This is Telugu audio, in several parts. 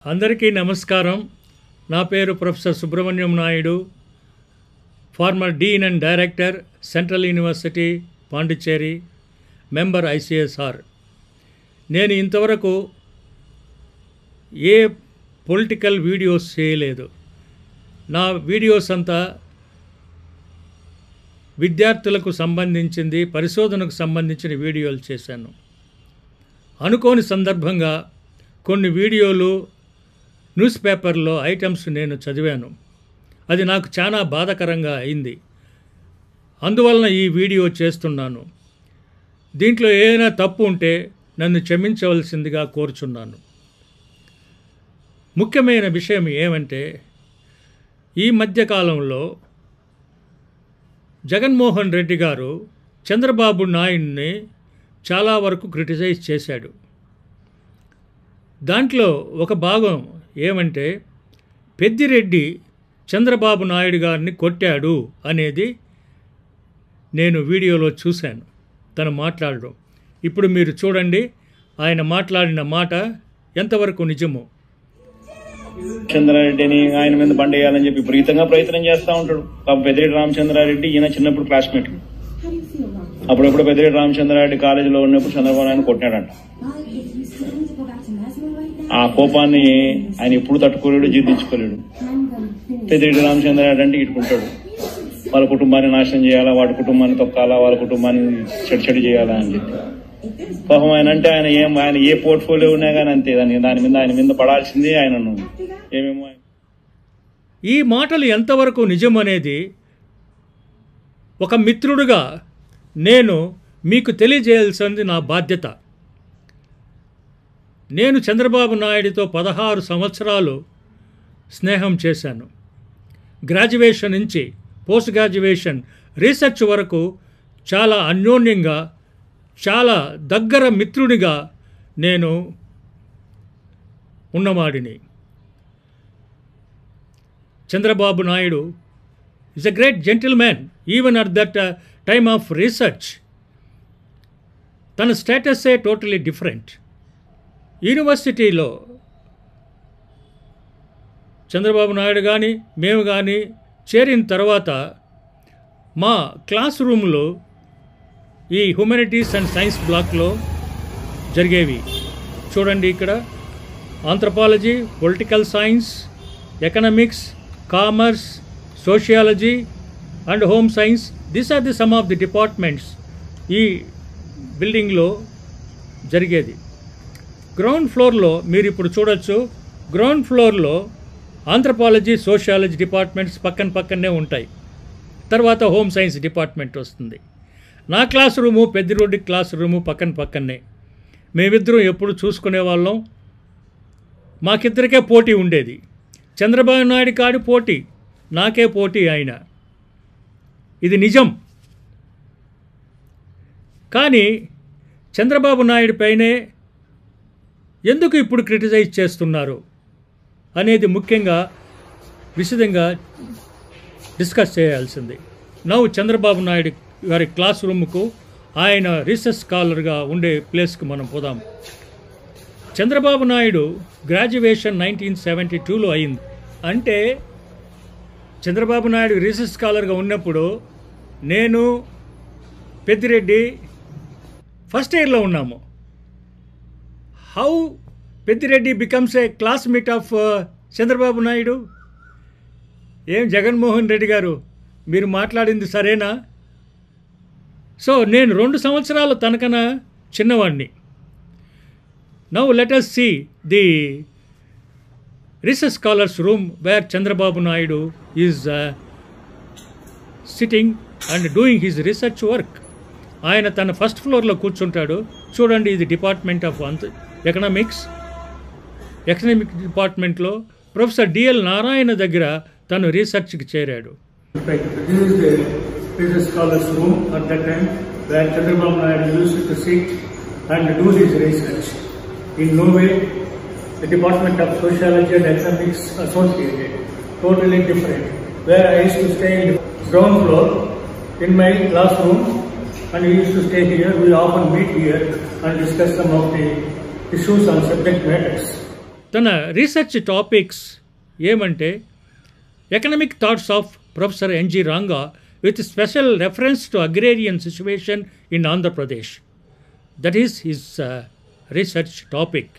అందరికీ నమస్కారం. నా పేరు professor Subrahmanyam Naidu, farmer Deen and director, central university Pondicherry, member ICSR. నేను ఇంతవరకు ఏ పొలిటికల్ వీడియోస్ చేయలేదు. నా వీడియోస్ అంతా విద్యార్థులకు సంబంధించింది, పరిశోధనకు సంబంధించిన వీడియోలు చేశాను. అనుకోని సందర్భంగా కొన్ని వీడియోలు న్యూస్ పేపర్లో ఐటమ్స్ నేను చదివాను. అది నాకు చాలా బాధాకరంగా అయింది. అందువలన ఈ వీడియో చేస్తున్నాను. దీంట్లో ఏదైనా తప్పు ఉంటే నన్ను క్షమించవలసిందిగా కోరుచున్నాను. ముఖ్యమైన విషయం ఏమంటే, ఈ మధ్యకాలంలో జగన్మోహన్ రెడ్డి గారు చంద్రబాబు నాయుడిని చాలా వరకు క్రిటిసైజ్ చేశాడు. దాంట్లో ఒక భాగం ఏమంటే, పెద్దిరెడ్డి చంద్రబాబు నాయుడు గారిని కొట్టాడు అనేది నేను వీడియోలో చూశాను, తను మాట్లాడడం. ఇప్పుడు మీరు చూడండి, ఆయన మాట్లాడిన మాట ఎంతవరకు నిజమో. చంద్రారెడ్డిని ఆయన మీద బండేయాలని చెప్పి విపరీతంగా ప్రయత్నం చేస్తూ ఉంటాడు. పెద్దిరెడ్డి రామచంద్రారెడ్డి ఈయన చిన్నప్పుడు క్లాస్మేట్. అప్పుడప్పుడు పెద్దిరెడ్డి రామచంద్రారెడ్డి కాలేజీలో ఉన్నప్పుడు చంద్రబాబు నాయుడు కొట్టాడంట. ఆ కోపాన్ని ఆయన ఎప్పుడు తట్టుకోలేడు, జీర్ణించుకోలేడు. పెద్దిరెడ్డి రామచంద్రారెడ్డి అంటే ఇటుకుంటాడు, వాళ్ళ కుటుంబాన్ని నాశనం చేయాలా, వాడి కుటుంబాన్ని తొక్కాలా, వాళ్ళ కుటుంబాన్ని చెడు చేయాలా అని చెప్పి. పాపం ఆయన అంటే ఆయన ఏ పోర్ట్ఫోలియో ఉన్నా కానీ అంతే, ఆయన మీద పడాల్సిందే ఆయనను. ఏమేమో ఈ మాటలు ఎంతవరకు నిజమనేది ఒక మిత్రుడుగా నేను మీకు తెలియజేయాల్సింది నా బాధ్యత. నేను చంద్రబాబు నాయుడితో 16 సంవత్సరాలు స్నేహం చేశాను. గ్రాడ్యుయేషన్ నుంచి పోస్ట్ గ్రాడ్యుయేషన్, రీసెర్చ్ వరకు చాలా అన్యోన్యంగా, చాలా దగ్గర మిత్రుడిగా నేను ఉన్నవాడిని. Chandrababu Naidu is a great gentleman even at that time of research. తన స్టేటసే టోటలీ డిఫరెంట్. యూనివర్సిటీలో చంద్రబాబు నాయుడు కానీ మేము కానీ చేరిన తర్వాత మా క్లాస్ రూమ్లో ఈ హ్యుమానిటీస్ అండ్ సైన్స్ బ్లాక్లో జరిగేవి. చూడండి, ఇక్కడ anthropology, political science, economics, commerce, sociology and home science. These are the some of the departments ఈ బిల్డింగ్లో జరిగేది. గ్రౌండ్ ఫ్లోర్లో మీరు ఇప్పుడు చూడొచ్చు, గ్రౌండ్ ఫ్లోర్లో ఆంథ్రోపాలజీ, సోషియాలజీ డిపార్ట్మెంట్స్ పక్కనే ఉంటాయి. తర్వాత హోమ్ సైన్స్ డిపార్ట్మెంట్ వస్తుంది. నా class room, Peddireddy class room పక్కనే. మేమిద్దరం ఎప్పుడు చూసుకునేవాళ్ళం. మాకిద్దరికే పోటీ ఉండేది. చంద్రబాబు నాయుడు కాడి పోటీ, నాకే పోటీ ఆయన. ఇది నిజం. కానీ చంద్రబాబు నాయుడు పైనే ఎందుకు ఇప్పుడు క్రిటిసైజ్ చేస్తున్నారు అనేది ముఖ్యంగా విశదంగా డిస్కస్ చేయాల్సింది. చంద్రబాబు నాయుడు గారి క్లాస్ రూమ్కు, ఆయన రీసెర్చ్ స్కాలర్గా ఉండే ప్లేస్కి మనం పోదాం. చంద్రబాబు నాయుడు గ్రాడ్యుయేషన్ 1972లో అయింది. అంటే చంద్రబాబు నాయుడు రీసెర్చ్ స్కాలర్గా ఉన్నప్పుడు నేను, పెద్దిరెడ్డి ఫస్ట్ ఇయర్లో ఉన్నాము. How Peddireddy becomes a classmate of Chandrababu Naidu? ఏం జగన్మోహన్ రెడ్డి గారు, మీరు మాట్లాడింది సరేనా? సో నేను 2 సంవత్సరాలు తనకన్నా చిన్నవాడిని. Now let us see the research scholars room where Chandrababu Naidu is sitting and doing his research work. ఆయన తన ఫస్ట్ ఫ్లోర్లో కూర్చుంటాడు. చూడండి, ఇది డిపార్ట్మెంట్ ఆఫ్ ఎకనామిక్స్. ఎకనామిక్ డిపార్ట్మెంట్లో ప్రొఫెసర్ డిఎల్ నారాయణ దగ్గర తను రీసెర్చ్కి చేరాడు. Research scholars room at that time where Chandrababu Naidu used to sit and do his research. In no way the Department of Sociology and Economics associated, totally different. Where I used to stay in the ground floor in my classroom, and he used to stay here. We often meet here and discuss some of the issues on subject matters. తన రీసెర్చ్ టాపిక్స్ ఏమంటే economic thoughts of professor NG Ranga with special reference to agrarian situation in Andhra Pradesh. That is his research topic.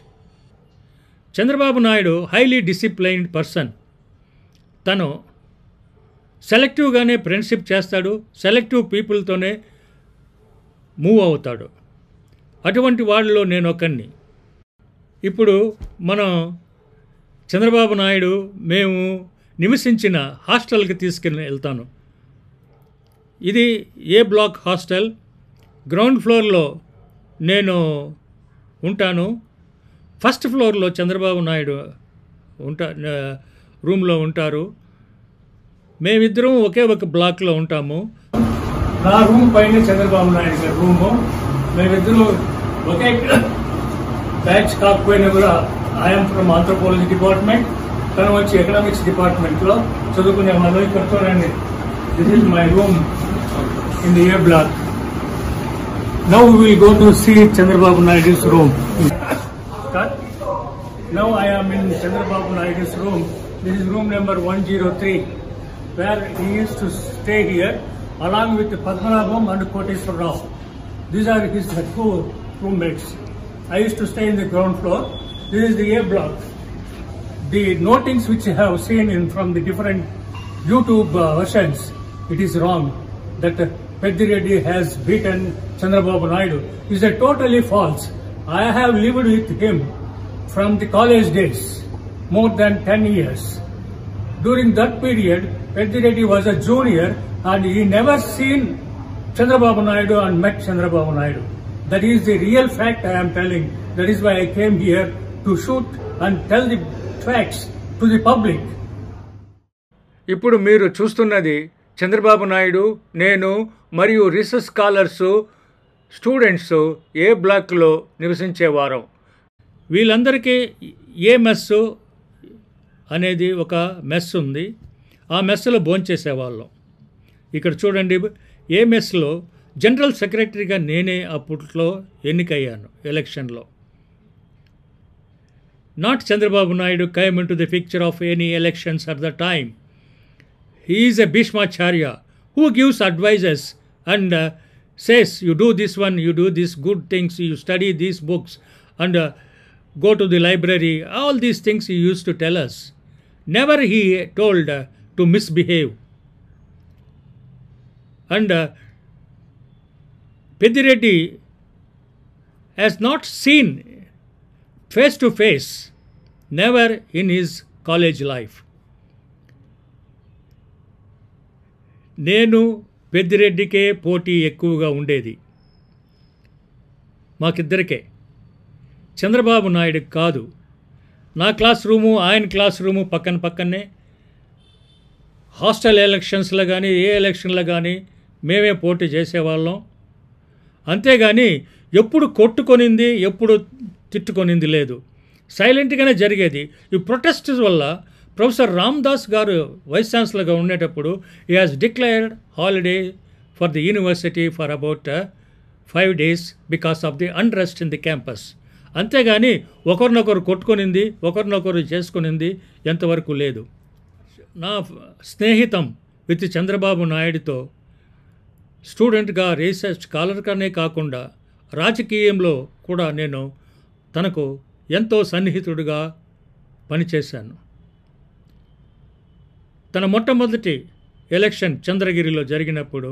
Chandrababu Naidu highly disciplined person. తను సెలెక్టివ్గానే ఫ్రెండ్షిప్ చేస్తాడు, సెలెక్టివ్ పీపుల్తోనే మూవ్ అవుతాడు. అటువంటి వాళ్ళలో నేను ఒకరిని. ఇప్పుడు మనం చంద్రబాబు నాయుడు మేము నివసించిన హాస్టల్కి తీసుకెళ్ళి వెళ్తాను. ఇది ఏ బ్లాక్ హాస్టల్. గ్రౌండ్ ఫ్లోర్లో నేను ఉంటాను. ఫస్ట్ ఫ్లోర్లో చంద్రబాబు నాయుడు రూమ్లో ఉంటారు. మేమిద్దరం ఒకే ఒక బ్లాక్లో ఉంటాము. నా రూమ్ పైన చంద్రబాబు నాయుడు గారి రూము. మేమిద్దరం ఒకే బ్యాచ్ కాకపోయినా కూడా ఐఎమ్ ఫ్రమ్ ఆంథ్రోపాలజీ డిపార్ట్మెంట్, తను వచ్చి ఎకనామిక్స్ డిపార్ట్మెంట్లో చదువుకునే వాళ్ళు. ఇక్కడ చూడండి, this is my room in the A block. Now we will go to see Chandrababu Naidu's room. Now I am in Chandrababu Naidu's room. This is room number 103, where he used to stay here along with Padmanabham and Koteshwar Rao. These are his two roommates. I used to stay in the ground floor. This is the A block. The notings which I have seen from the different YouTube versions, it is wrong that Peddi Reddy has beaten Chandrababu Naidu. It is totally false. I have lived with him from the college days, more than 10 years. During that period, Peddi Reddy was a junior and he never seen Chandrababu Naidu and met Chandrababu Naidu. That is the real fact I am telling. That is why I came here to shoot and tell the facts to the public. ఇప్పుడు మీరు చూస్తున్నది చంద్రబాబు నాయుడు, నేను మరియు రీసెర్చ్ స్కాలర్స్ స్టూడెంట్స్ ఏ బ్లాక్లో నివసించేవారం. వీళ్ళందరికీ ఏ మెస్ అనేది ఒక మెస్ ఉంది. ఆ మెస్లో భోంచేసేవాళ్ళం. ఇక్కడ చూడండి, ఏ మెస్లో జనరల్ సెక్రటరీగా నేనే అప్పట్లో ఎన్నికయ్యాను ఎలక్షన్లో. Not Chandrababu Naidu came into the picture of any elections at the time. He is a Bhishmacharya who gives advices and says, you do this one, you do these good things, you study these books and go to the library. All these things he used to tell us. Never he told to misbehave. And Peddi Reddy has not seen face to face, never in his college life. నేను పెద్దిరెడ్డికే పోటీ ఎక్కువగా ఉండేది, మాకిద్దరికే. చంద్రబాబు నాయుడుకి కాదు. నా క్లాస్ రూము ఆయన క్లాస్ రూము పక్కన పక్కనే. హాస్టల్ ఎలక్షన్స్లో కానీ ఏ ఎలక్షన్లో కానీ మేమే పోటీ చేసేవాళ్ళం. అంతేగాని ఎప్పుడు కొట్టుకొనింది, ఎప్పుడు తిట్టుకొనింది లేదు. సైలెంట్గానే జరిగేది. ఈ ప్రొటెస్ట్స్ వల్ల ప్రొఫెసర్ రామ్దాస్ గారు వైస్ ఛాన్సలర్గా ఉండేటప్పుడు he has declared holiday for the university for about 5 days because of the unrest in the campus. అంతేగాని ఒకరినొకరు కొట్టుకొనింది, ఒకరినొకరు చేసుకునింది ఎంతవరకు లేదు. నా స్నేహితం విత్ చంద్రబాబు నాయుడుతో స్టూడెంట్గా, రీసెర్చ్ స్కాలర్గానే కాకుండా రాజకీయంలో కూడా నేను తనకు ఎంతో సన్నిహితుడిగా పనిచేశాను. తన మొట్టమొదటి ఎలక్షన్ చంద్రగిరిలో జరిగినప్పుడు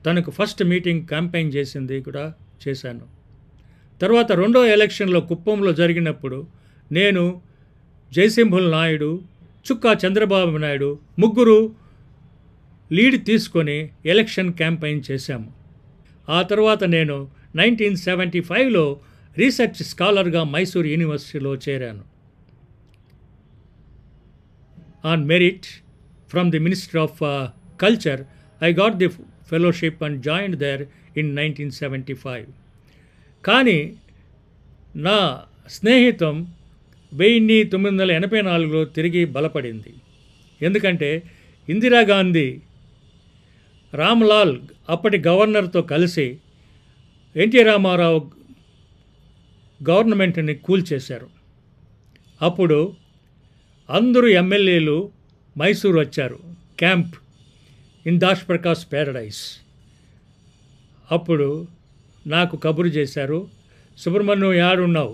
తనకు ఫస్ట్ మీటింగ్ క్యాంపెయిన్ చేసింది కూడా చేశాను. తర్వాత రెండో ఎలక్షన్లో కుప్పంలో జరిగినప్పుడు నేను, జయసింహుల్ నాయుడు, చుక్కా చంద్రబాబు నాయుడు ముగ్గురు లీడ్ తీసుకొని ఎలక్షన్ క్యాంపెయిన్ చేశాము. ఆ తర్వాత నేను 1975లో రీసెర్చ్ స్కాలర్గా మైసూర్ యూనివర్సిటీలో చేరాను. On merit from the minister of culture I got the fellowship and joined there in 1975. కానీ నా స్నేహితం 1984లో తిరిగి బలపడింది. ఎందుకంటే ఇందిరాగాంధీ రామ్లాల్ అప్పటి గవర్నర్తో కలిసి ఎన్టీ రామారావు గవర్నమెంట్ని కూల్చేశారు. అప్పుడు అందరూ ఎమ్మెల్యేలు మైసూరు వచ్చారు, camp in Das Prakash Paradise. అప్పుడు నాకు కబురు చేశారు, సుబ్రహ్మణ్యం యాడున్నావు?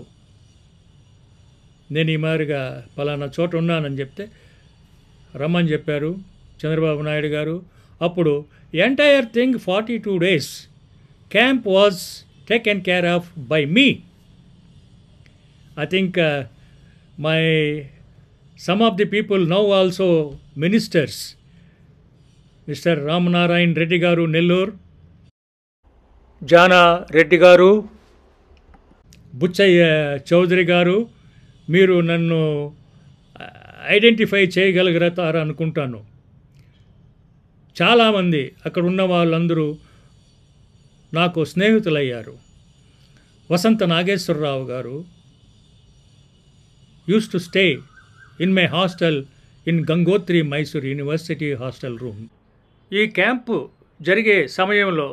నేను ఈ మాదిరిగా పలానా చోట ఉన్నానని చెప్తే రమ్మని చెప్పారు చంద్రబాబు నాయుడు గారు. అప్పుడు entire thing 42 days camp was taken care of by me. I think some of the people now also ministers, Mr. Ramanarayana Reddy గారు నెల్లూరు, జానా రెడ్డి గారు, బుచ్చయ్య చౌదరి గారు, మీరు నన్ను ఐడెంటిఫై చేయగలుగుతారు అనుకుంటాను. చాలామంది అక్కడ ఉన్న వాళ్ళందరూ నాకు స్నేహితులయ్యారు. వసంత నాగేశ్వరరావు గారు use to stay in my hostel in Gangotri Mysore university hostel room. ఈ క్యాంపు జరిగే సమయంలో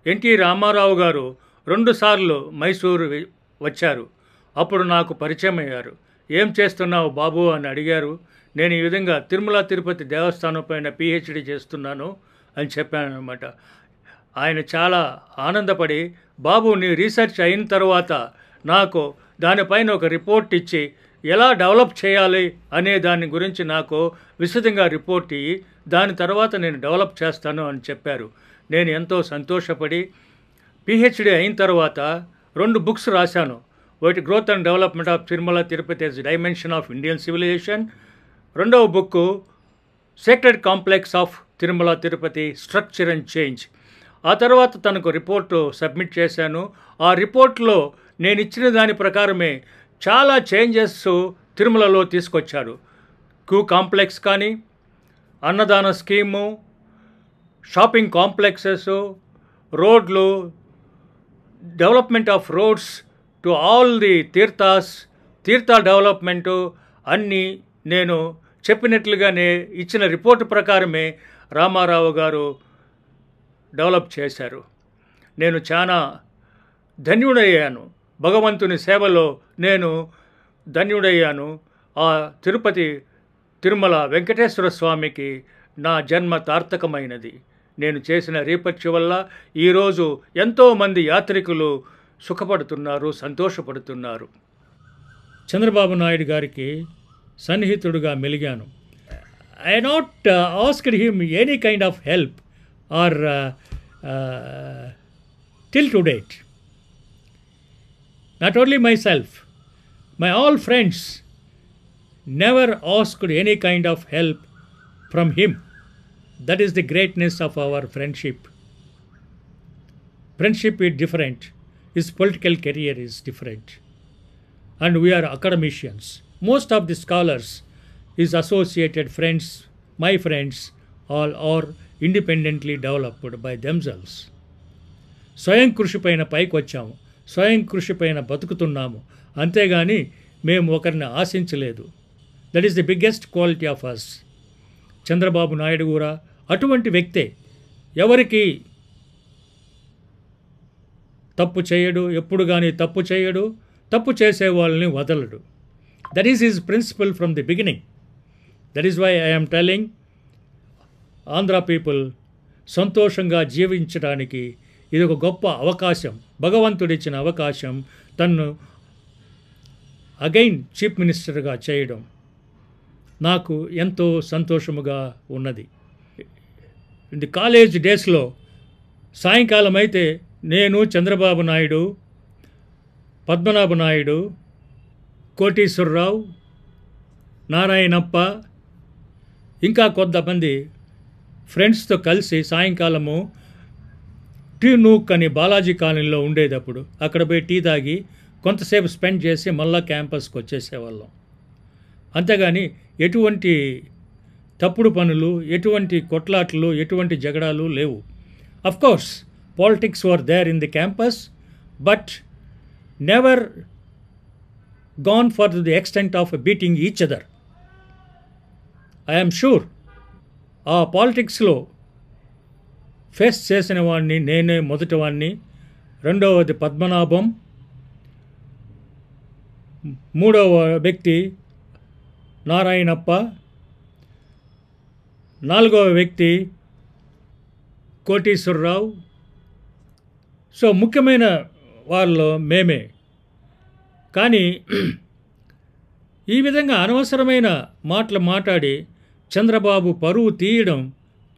ఎన్టీ రామారావు గారు 2 సార్లు మైసూరు వచ్చారు. అప్పుడు నాకు పరిచయం అయ్యారు. ఏం చేస్తున్నావు బాబు అని అడిగారు. నేను ఈ విధంగా తిరుమల తిరుపతి దేవస్థానం పైన PhD చేస్తున్నాను అని చెప్పాను అనమాట. ఆయన చాలా ఆనందపడి, బాబు నీ రీసెర్చ్ అయిన తర్వాత నాకు దానిపైన ఒక రిపోర్ట్ ఇచ్చి ఎలా డెవలప్ చేయాలి అనే దాని గురించి నాకు విశదంగా రిపోర్ట్ ఇయ్యి దాని తర్వాత నేను డెవలప్ చేస్తాను అని చెప్పారు. నేను ఎంతో సంతోషపడి PhD అయిన తర్వాత 2 బుక్స్ రాశాను. ఒకటి growth and development of Tirumala Tirupati as dimension of Indian civilisation, రెండవ book sacred complex of Tirumala Tirupati structure and change. ఆ తర్వాత తనకు రిపోర్టు సబ్మిట్ చేశాను. ఆ రిపోర్ట్లో నేను ఇచ్చిన దాని ప్రకారమే చాలా చేంజెస్ తిరుమలలో తీసుకొచ్చారు. క్యూ కాంప్లెక్స్ కానీ, అన్నదాన స్కీము, షాపింగ్ కాంప్లెక్సెస్, రోడ్లు, development of roads to all the Tirtha development అన్నీ నేను చెప్పినట్లుగానే ఇచ్చిన రిపోర్టు ప్రకారమే రామారావు గారు డెవలప్ చేశారు. నేను చాలా ధన్యుడయ్యాను. భగవంతుని సేవలో నేను ధన్యుడయ్యాను. ఆ తిరుమల వెంకటేశ్వర స్వామికి నా జన్మ తార్థకమైనది. నేను చేసిన రీసెర్చ్ వల్ల ఈరోజు ఎంతోమంది యాత్రికులు సుఖపడుతున్నారు, సంతోషపడుతున్నారు. చంద్రబాబు నాయుడు గారికి సన్నిహితుడుగా మెలిగాను. I not asked him any kind of help or till to date. Not only myself, my all friends never asked any kind of help from him. That is the greatness of our friendship. Friendship is different. His political career is different. And we are academicians. Most of the scholars, his associated friends, my friends, all are independently developed by themselves. స్వయం కృషి పైన పైకి వచ్చాము, స్వయం కృషి పైన బతుకుతున్నాము, అంతేగాని మేము ఒకరిని ఆశించలేదు. That is the biggest quality of us. Chandrababu Naidu కూడా అటువంటి వ్యక్తే. ఎవరికి తప్పు చేయడు, ఎప్పుడు కానీ తప్పు చేయడు, తప్పు చేసే వాళ్ళని వదలడు. That is his principle from the beginning. That is why I'm telling Andhra people సంతోషంగా జీవించడానికి ఇది ఒక గొప్ప అవకాశం, భగవంతుడిచ్చిన అవకాశం. తన్ను అగైన్ చీఫ్ మినిస్టర్గా చేయడం నాకు ఎంతో సంతోషముగా ఉన్నది. ఇన్ ది కాలేజ్ డేస్లో సాయంకాలం అయితే నేను, చంద్రబాబు నాయుడు, పద్మనాభ నాయుడు, కోటీశ్వరరావు, నారాయణప్ప, ఇంకా కొంతమంది ఫ్రెండ్స్తో కలిసి సాయంకాలము టీ నూక్ అని బాలాజీ కాలనీలో ఉండేటప్పుడు అక్కడ పోయి టీ తాగి కొంతసేపు స్పెండ్ చేసి మళ్ళా క్యాంపస్కి వచ్చేసేవాళ్ళం. అంతేగాని ఎటువంటి తప్పుడు పనులు, ఎటువంటి కొట్లాట్లు, ఎటువంటి జగడాలు లేవు. Of course politics were there in the campus, but never gone for the extent of beating each other. I'm sure ఆ పాలిటిక్స్లో ఫేస్ చేసిన వాడిని నేనే మొదటి వాడిని. రెండవది పద్మనాభం, మూడవ వ్యక్తి నారాయణప్ప, నాలుగవ వ్యక్తి కోటీశ్వరరావు. సో ముఖ్యమైన వాళ్ళలో మేమే. కానీ ఈ విధంగా అనవసరమైన మాటలు మాట్లాడి చంద్రబాబు పరువు తీయడం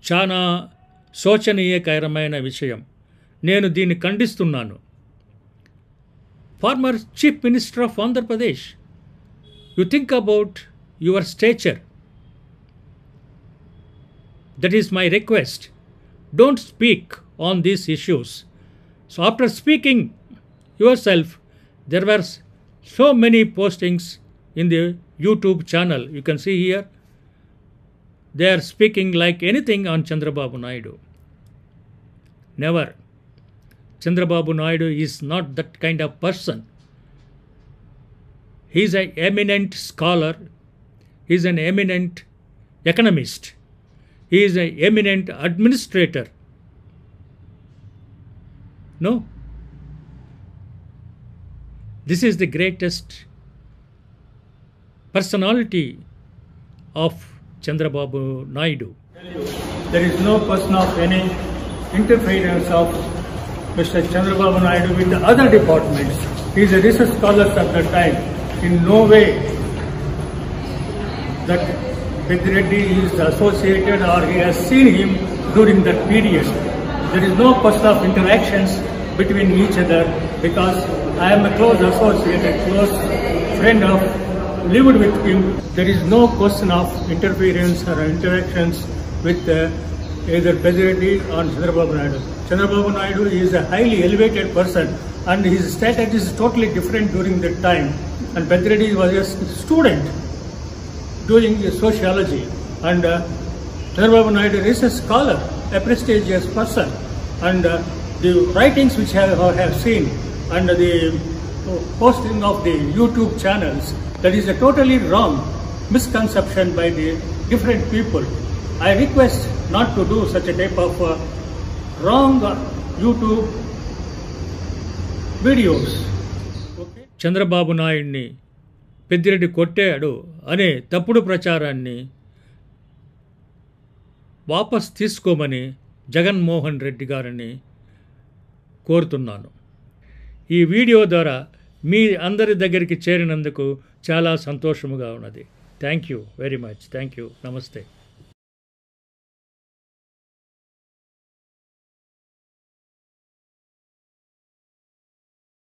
చాలా శోచనీయకరమైన విషయం. నేను దీన్ని ఖండిస్తున్నాను. Former chief minister of Andhra Pradesh, you think about your stature. That is my request. Don't speak on these issues. So after speaking yourself, there were so many postings in the YouTube channel. You can see here, they are speaking like anything on Chandrababu Naidu. Never. Chandrababu Naidu is not that kind of person. He is an eminent scholar. He is an eminent economist. He is an eminent administrator. No. This is the greatest personality of Chandrababu Naidu. There is no question of any interference of Mr. Chandrababu Naidu with the other departments. He is a research scholar at that time. In no way that Pediredi is associated or he has seen him during that period. There is no question of interactions between each other because I am a close associate, a close friend of, lived with him. There is no question of interference or interactions with either Pediredi or Chandrababu Naidu. Chandrababu Naidu is a highly elevated person and his status is totally different during that time. And Pediredi was a student doing sociology and Chandrababu Naidu is a scholar, a prestigious person. And the writings which I have seen and the posting of the YouTube channels, that is a totally wrong misconception by the different people. I request not to do such a type of wrong YouTube videos. Okay? Chandrababu నాయుడిని పెద్దిరెడ్డి కొట్టాడు అనే తప్పుడు ప్రచారాన్ని వాపస్ తీసుకోమని జగన్మోహన్ రెడ్డి గారిని కోరుతున్నాను. ఈ వీడియో ద్వారా మీ అందరి దగ్గరికి చేరినందుకు చాలా సంతోషముగా ఉన్నది. Thank you very much. Thank you. నమస్తే.